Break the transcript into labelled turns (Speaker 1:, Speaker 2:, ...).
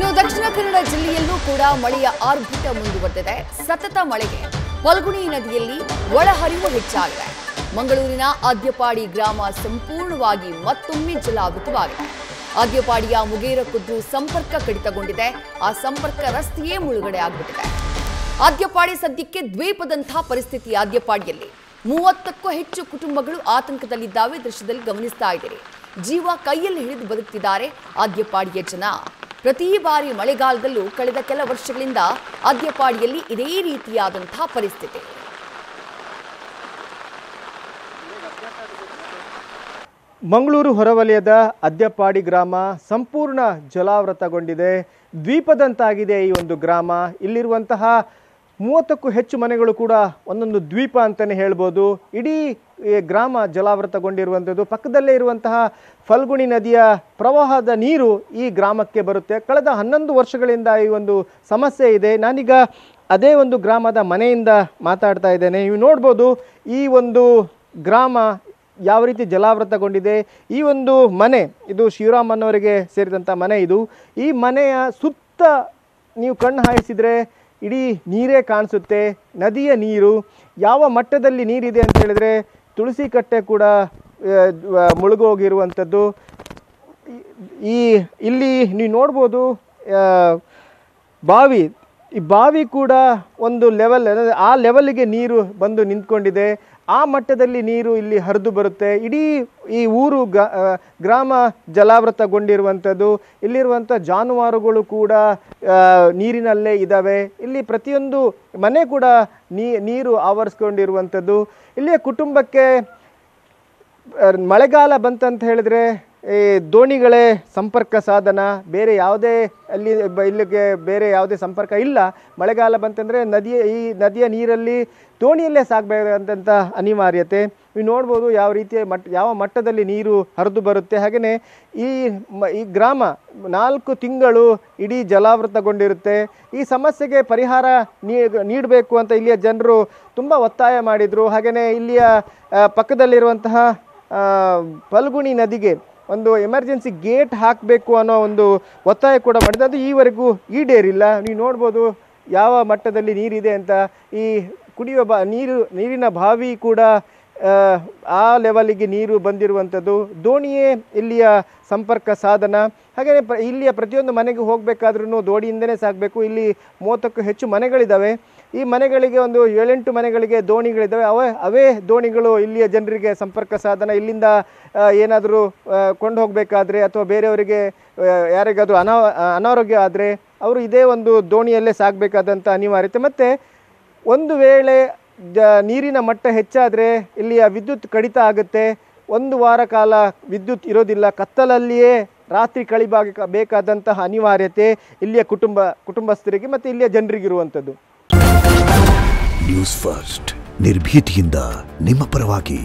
Speaker 1: ಇನ್ನು ದಕ್ಷಿಣ ಕನ್ನಡ ಜಿಲ್ಲೆಯಲ್ಲೂ ಕೂಡ ಮಳೆಯ ಆರ್ಭಟ ಮುಂದುವರೆದಿದೆ. ಸತತ ಮಳೆಗೆ ಫಲ್ಗುಣಿ ನದಿಯಲ್ಲಿ ಒಳಹರಿವು ಹೆಚ್ಚಾಗಿದೆ. ಮಂಗಳೂರಿನ ಆದ್ಯಪಾಡಿ ಗ್ರಾಮ ಸಂಪೂರ್ಣವಾಗಿ ಮತ್ತೊಮ್ಮೆ ಜಲಾವೃತವಾಗಿದೆ. ಆದ್ಯಪಾಡಿಯ ಮುಗೇರಕುದ್ರು ಸಂಪರ್ಕ ಕಡಿತಗೊಂಡಿದೆ. ಆ ಸಂಪರ್ಕ ರಸ್ತೆಯೇ ಮುಳುಗಡೆ ಆಗಿಬಿಟ್ಟಿದೆ. ಆದ್ಯಪಾಡಿ ಸದ್ಯಕ್ಕೆ ದ್ವೀಪದಂತಹ ಪರಿಸ್ಥಿತಿ. ಆದ್ಯಪಾಡಿಯಲ್ಲಿ 30ಕ್ಕೂ ಹೆಚ್ಚು ಕುಟುಂಬಗಳು ಆತಂಕದಲ್ಲಿದ್ದಾವೆ. ದೃಶ್ಯದಲ್ಲಿ ಗಮನಿಸ್ತಾ ಇದ್ದೀರಿ. ಜೀವ ಕೈಯಲ್ಲಿ ಹಿಡಿದು ಬದುಕ್ತಿದ್ದಾರೆ ಆದ್ಯಪಾಡಿಯ ಜನ. ಪ್ರತಿ ಬಾರಿ ಮಳೆಗಾಲದಲ್ಲೂ ಕಳೆದ ಕೆಲ ವರ್ಷಗಳಿಂದ ಆದ್ಯಪಾಡಿಯಲ್ಲಿ ಇದೇ ರೀತಿಯಾದಂತಹ ಪರಿಸ್ಥಿತಿ.
Speaker 2: ಮಂಗಳೂರು ಹೊರವಲಯದ ಆದ್ಯಪಾಡಿ ಗ್ರಾಮ ಸಂಪೂರ್ಣ ಜಲಾವೃತಗೊಂಡಿದೆ. ದ್ವೀಪದಂತಾಗಿದೆ ಈ ಒಂದು ಗ್ರಾಮ. ಇಲ್ಲಿರುವಂತಹ 30ಕ್ಕೂ ಹೆಚ್ಚು ಮನೆಗಳು ಕೂಡ ಒಂದೊಂದು ದ್ವೀಪ ಅಂತಲೇ ಹೇಳ್ಬೋದು. ಇಡೀ ಗ್ರಾಮ ಜಲಾವೃತಗೊಂಡಿರುವಂಥದ್ದು. ಪಕ್ಕದಲ್ಲೇ ಇರುವಂತಹ ಫಲ್ಗುಣಿ ನದಿಯ ಪ್ರವಾಹದ ನೀರು ಈ ಗ್ರಾಮಕ್ಕೆ ಬರುತ್ತೆ. ಕಳೆದ 11 ವರ್ಷಗಳಿಂದ ಈ ಒಂದು ಸಮಸ್ಯೆ ಇದೆ. ನಾನೀಗ ಅದೇ ಒಂದು ಗ್ರಾಮದ ಮನೆಯಿಂದ ಮಾತಾಡ್ತಾ ಇದ್ದೇನೆ. ನೀವು ನೋಡ್ಬೋದು ಈ ಒಂದು ಗ್ರಾಮ ಯಾವ ರೀತಿ ಜಲಾವೃತಗೊಂಡಿದೆ. ಈ ಒಂದು ಮನೆ ಇದು ಶಿವರಾಮನ್ನವರಿಗೆ ಸೇರಿದಂಥ ಮನೆ. ಇದು ಈ ಮನೆಯ ಸುತ್ತ ನೀವು ಕಣ್ಣು ಹಾಯಿಸಿದರೆ ಇಡೀ ನೀರೇ ಕಾಣಿಸುತ್ತೆ. ನದಿಯ ನೀರು ಯಾವ ಮಟ್ಟದಲ್ಲಿ ನೀರಿದೆ ಅಂತ ಹೇಳಿದರೆ ತುಳಸಿ ಕಟ್ಟೆ ಕೂಡ ಮುಳುಗೋಗಿರುವಂಥದ್ದು. ಇಲ್ಲಿ ನೀವು ನೋಡ್ಬೋದು ಬಾವಿ. ಈ ಬಾವಿ ಕೂಡ ಒಂದು ಲೆವೆಲ್, ಆ ಲೆವೆಲ್ಗೆ ನೀರು ಬಂದು ನಿಂತ್ಕೊಂಡಿದೆ. ಆ ಮಟ್ಟದಲ್ಲಿ ನೀರು ಇಲ್ಲಿ ಹರಿದು ಬರುತ್ತೆ. ಇಡೀ ಈ ಊರು ಗ್ರಾಮ ಜಲಾವೃತಗೊಂಡಿರುವಂಥದ್ದು. ಇಲ್ಲಿರುವಂಥ ಜಾನುವಾರುಗಳು ಕೂಡ ನೀರಿನಲ್ಲೇ ಇದ್ದಾವೆ. ಇಲ್ಲಿ ಪ್ರತಿಯೊಂದು ಮನೆ ಕೂಡ ನೀರು ಆವರಿಸ್ಕೊಂಡಿರುವಂಥದ್ದು. ಇಲ್ಲಿಯ ಕುಟುಂಬಕ್ಕೆ ಮಳೆಗಾಲ ಬಂತಂತ ಹೇಳಿದ್ರೆ ಈ ದೋಣಿಗಳೇ ಸಂಪರ್ಕ ಸಾಧನ. ಬೇರೆ ಯಾವುದೇ ಇಲ್ಲಿಗೆ ಬೇರೆ ಯಾವುದೇ ಸಂಪರ್ಕ ಇಲ್ಲ. ಮಳೆಗಾಲ ಬಂತಂದರೆ ಈ ನದಿಯ ನೀರಲ್ಲಿ ದೋಣಿಯಲ್ಲೇ ಸಾಗಬೇಕಂತ ಅನಿವಾರ್ಯತೆ. ನೀವು ನೋಡ್ಬೋದು ಯಾವ ಮಟ್ಟದಲ್ಲಿ ನೀರು ಹರಿದು ಬರುತ್ತೆ. ಹಾಗೆಯೇ ಈ ಗ್ರಾಮ 4 ತಿಂಗಳು ಇಡೀ ಜಲಾವೃತಗೊಂಡಿರುತ್ತೆ. ಈ ಸಮಸ್ಯೆಗೆ ಪರಿಹಾರ ನೀಡಬೇಕು ಅಂತ ಇಲ್ಲಿಯ ಜನರು ತುಂಬ ಒತ್ತಾಯ ಮಾಡಿದರು. ಹಾಗೆಯೇ ಇಲ್ಲಿಯ ಪಕ್ಕದಲ್ಲಿರುವಂತಹ ಫಲ್ಗುಣಿ ನದಿಗೆ ಒಂದು ಎಮರ್ಜೆನ್ಸಿ ಗೇಟ್ ಹಾಕಬೇಕು ಅನ್ನೋ ಒಂದು ಒತ್ತಾಯ ಕೂಡ ಮಾಡಿದೆ. ಅದು ಈವರೆಗೂ ಈಡೇರಿಲ್ಲ. ನೀವು ನೋಡ್ಬೋದು ಯಾವ ಮಟ್ಟದಲ್ಲಿ ನೀರಿದೆ ಅಂತ. ಈ ಕುಡಿಯುವ ನೀರಿನ ಬಾವಿ ಕೂಡ ಆ ಲೆವೆಲಿಗೆ ನೀರು ಬಂದಿರುವಂಥದ್ದು. ದೋಣಿಯೇ ಇಲ್ಲಿಯ ಸಂಪರ್ಕ ಸಾಧನ. ಹಾಗೆಯೇ ಇಲ್ಲಿಯ ಪ್ರತಿಯೊಂದು ಮನೆಗೆ ಹೋಗಬೇಕಾದ್ರೂ ದೋಣಿಯಿಂದನೇ ಸಾಗಬೇಕು. ಇಲ್ಲಿ 30ಕ್ಕೂ ಹೆಚ್ಚು ಮನೆಗಳಿದ್ದಾವೆ. ಈ ಮನೆಗಳಿಗೆ ಒಂದು 7-8 ಮನೆಗಳಿಗೆ ದೋಣಿಗಳಿದ್ದಾವೆ. ಅವೇ ದೋಣಿಗಳು ಇಲ್ಲಿಯ ಜನರಿಗೆ ಸಂಪರ್ಕ ಸಾಧನ. ಇಲ್ಲಿಂದ ಏನಾದರೂ ಕೊಂಡು ಹೋಗಬೇಕಾದ್ರೆ ಅಥವಾ ಬೇರೆಯವರಿಗೆ ಯಾರಿಗಾದರೂ ಅನಾರೋಗ್ಯ ಆದರೆ ಅವರು ಇದೇ ಒಂದು ದೋಣಿಯಲ್ಲೇ ಸಾಗಬೇಕಾದಂಥ ಅನಿವಾರ್ಯತೆ. ಮತ್ತು ಒಂದು ವೇಳೆ ನೀರಿನ ಮಟ್ಟ ಹೆಚ್ಚಾದರೆ ಇಲ್ಲಿಯ ವಿದ್ಯುತ್ ಕಡಿತ ಆಗುತ್ತೆ. 1 ವಾರ ಕಾಲ ವಿದ್ಯುತ್ ಇರೋದಿಲ್ಲ. ಕತ್ತಲಲ್ಲಿಯೇ ರಾತ್ರಿ ಕಳಿಬೇಕಾದಂತಹ ಅನಿವಾರ್ಯತೆ ಇಲ್ಲಿಯ ಕುಟುಂಬಸ್ಥರಿಗೆ ಮತ್ತು ಇಲ್ಲಿಯ ಜನರಿಗಿರುವಂಥದ್ದು.
Speaker 3: ನ್ಯೂಸ್ ಫಸ್ಟ್ ನಿರ್ಭೀತಿಯಿಂದ ನಿಮ್ಮ ಪರವಾಗಿ.